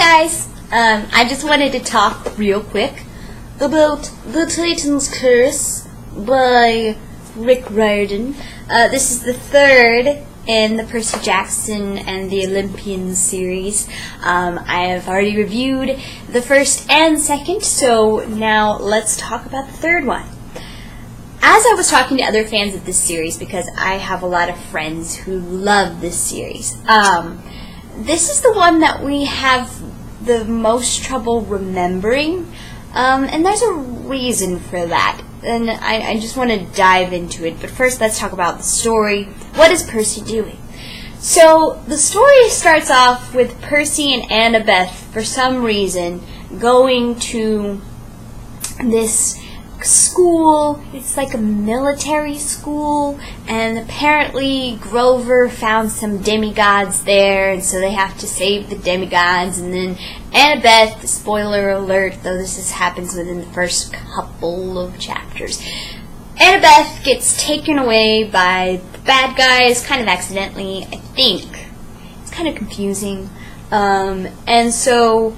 guys, I just wanted to talk real quick about The Titan's Curse by Rick Riordan. This is the third in the Percy Jackson and the Olympians series. I have already reviewed the first and second, so now let's talk about the third one. As I was talking to other fans of this series, because I have a lot of friends who love this series, this is the one that we have the most trouble remembering, and there's a reason for that, and I just want to dive into it. But first, let's talk about the story. What is Percy doing? So, the story starts off with Percy and Annabeth, for some reason, going to this school. It's like a military school, and apparently Grover found some demigods there, and so they have to save the demigods. And then Annabeth, spoiler alert, though this happens within the first couple of chapters, Annabeth gets taken away by the bad guys, kind of accidentally, I think. It's kind of confusing. And so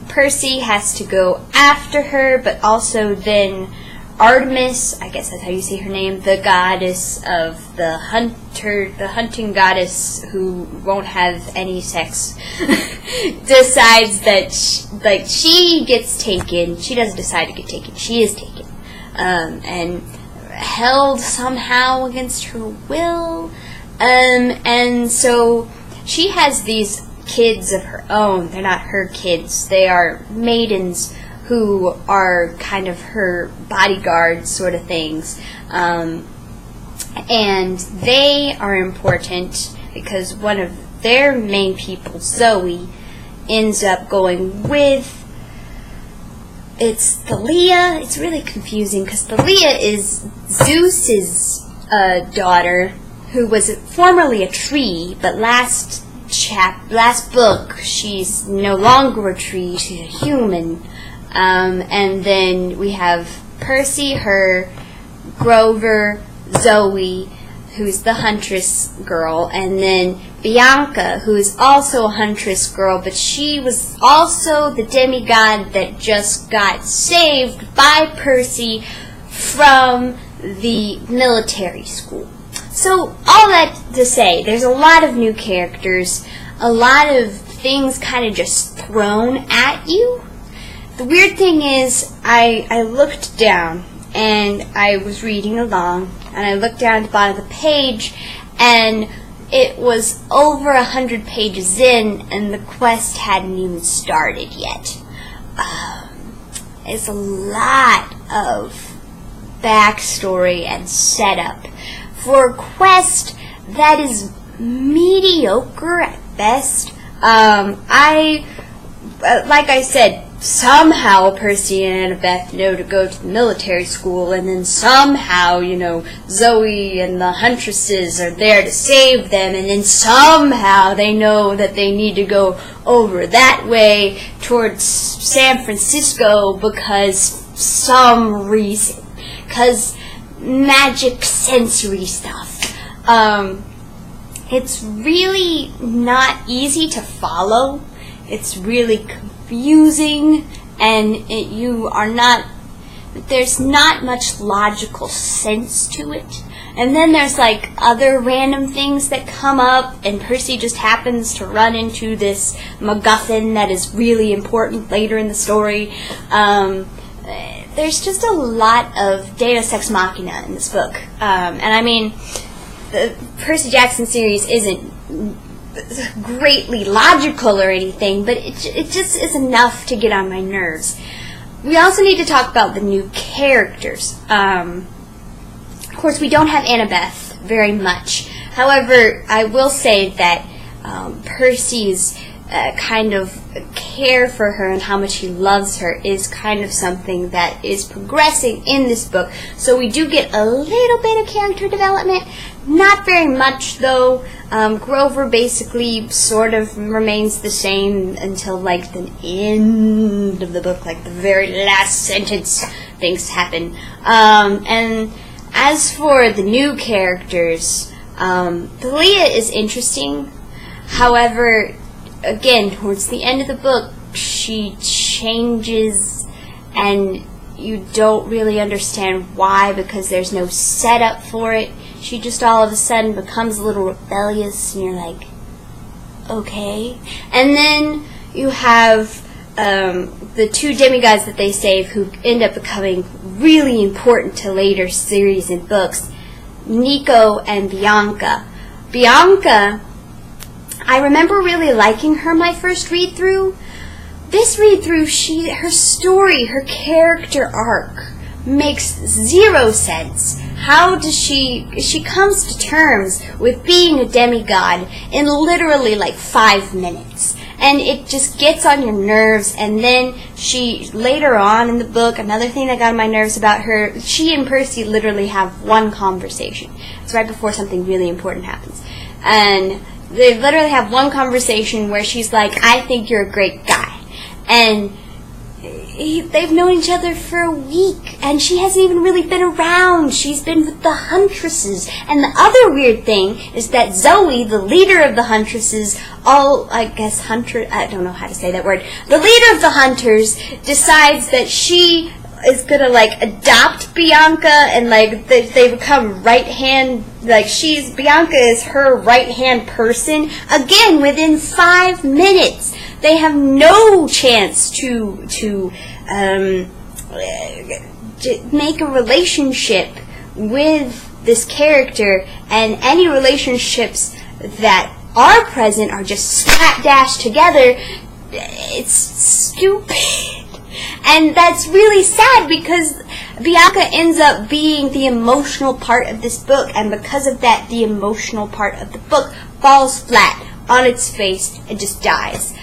Percy has to go after her, but also then Artemis, I guess that's how you say her name, the goddess of the hunting goddess who won't have any sex, decides that she gets taken. She doesn't decide to get taken. She is taken, and held somehow against her will, and so she has these kids of her own. They're not her kids. They are maidens who are kind of her bodyguard sort of things. And they are important because one of their main people, Zoe, ends up going with, it's Thalia. It's really confusing because Thalia is Zeus's daughter, who was formerly a tree, but last book, she's no longer a tree, she's a human. And then we have Percy, her, Grover, Zoe, who's the huntress girl, and then Bianca, who is also a huntress girl, but she was also the demigod that just got saved by Percy from the military school. So, all that to say, there's a lot of new characters, a lot of things kind of just thrown at you. The weird thing is, I looked down, and I was reading along, and I looked down at the bottom of the page, and it was over 100 pages in, and the quest hadn't even started yet. It's a lot of backstory and setup for a quest that is mediocre at best. Like I said, somehow Percy and Annabeth know to go to the military school, and then somehow, Zoe and the huntresses are there to save them, and then somehow they know that they need to go over that way towards San Francisco because some reason. Because magic sensory stuff. It's really not easy to follow. It's really confusing, and there's not much logical sense to it. And then there's like other random things that come up, and Percy just happens to run into this MacGuffin that is really important later in the story. There's just a lot of Deus Ex Machina in this book. And I mean, the Percy Jackson series isn't greatly logical or anything, but it just is enough to get on my nerves. We also need to talk about the new characters. Of course, we don't have Annabeth very much. However, I will say that Percy's kind of care for her and how much he loves her is kind of something that is progressing in this book. So we do get a little bit of character development. Not very much, though. Grover basically sort of remains the same until, like, the end of the book, like the very last sentence, things happen. And as for the new characters, Thalia is interesting. However, again, towards the end of the book, she changes, and you don't really understand why, because there's no setup for it. She just all of a sudden becomes a little rebellious, and you're like, okay. And then you have the two demigods that they save, who end up becoming really important to later series and books, Nico and Bianca. Bianca, I remember really liking her my first read-through. This read-through, her story, her character arc makes zero sense. How does she comes to terms with being a demigod in literally like 5 minutes. And it just gets on your nerves. And then she, later on in the book, another thing that got on my nerves about her, she and Percy literally have one conversation. It's right before something really important happens. And they literally have one conversation where she's like, I think you're a great guy. And they've known each other for a week, and she hasn't even really been around. She's been with the Huntresses. And the other weird thing is that Zoe, the leader of the Huntresses, I don't know how to say that word, the leader of the Hunters decides that she is gonna like adopt Bianca, and like they become right hand, like Bianca is her right hand person again within 5 minutes. They have no chance to make a relationship with this character, and any relationships that are present are just slapdash together. It's stupid. And that's really sad, because Bianca ends up being the emotional part of this book, and because of that, the emotional part of the book falls flat on its face and just dies.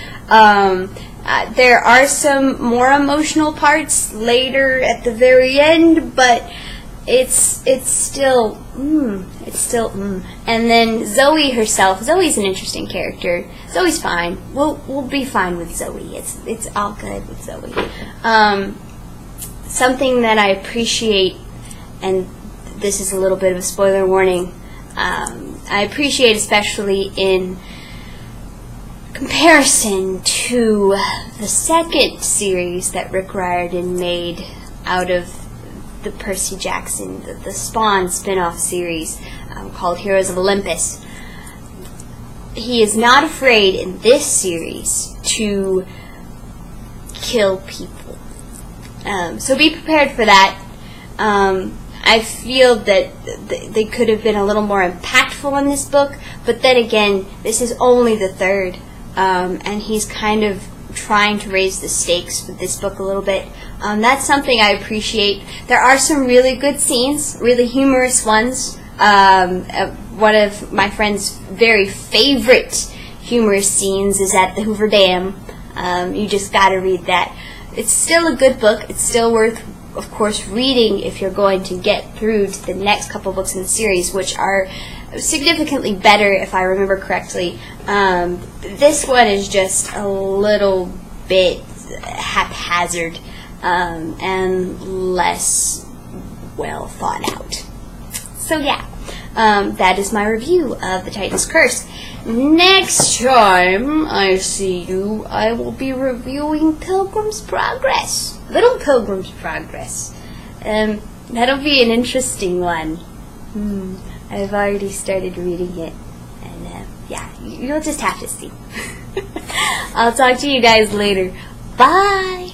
There are some more emotional parts later at the very end, but it's still. And then Zoe herself. Zoe's an interesting character. Zoe's fine. We'll be fine with Zoe. It's all good with Zoe. Something that I appreciate, and this is a little bit of a spoiler warning. I appreciate, especially in comparison to the second series that Rick Riordan made out of the Percy Jackson, the Spawn spin-off series called Heroes of Olympus. He is not afraid in this series to kill people. So be prepared for that. I feel that they could have been a little more impactful in this book, but then again, this is only the third. And he's kind of trying to raise the stakes with this book a little bit. That's something I appreciate. There are some really good scenes, really humorous ones. One of my friend's very favorite humorous scenes is at the Hoover Dam. You just gotta read that. It's still a good book. It's still worth, of course, reading if you're going to get through to the next couple books in the series, which are significantly better, if I remember correctly. This one is just a little bit haphazard and less well thought out. So yeah, that is my review of The Titan's Curse. Next time I see you, I will be reviewing Pilgrim's Progress. Little Pilgrim's Progress. That'll be an interesting one. I've already started reading it, and yeah, you'll just have to see. I'll talk to you guys later. Bye!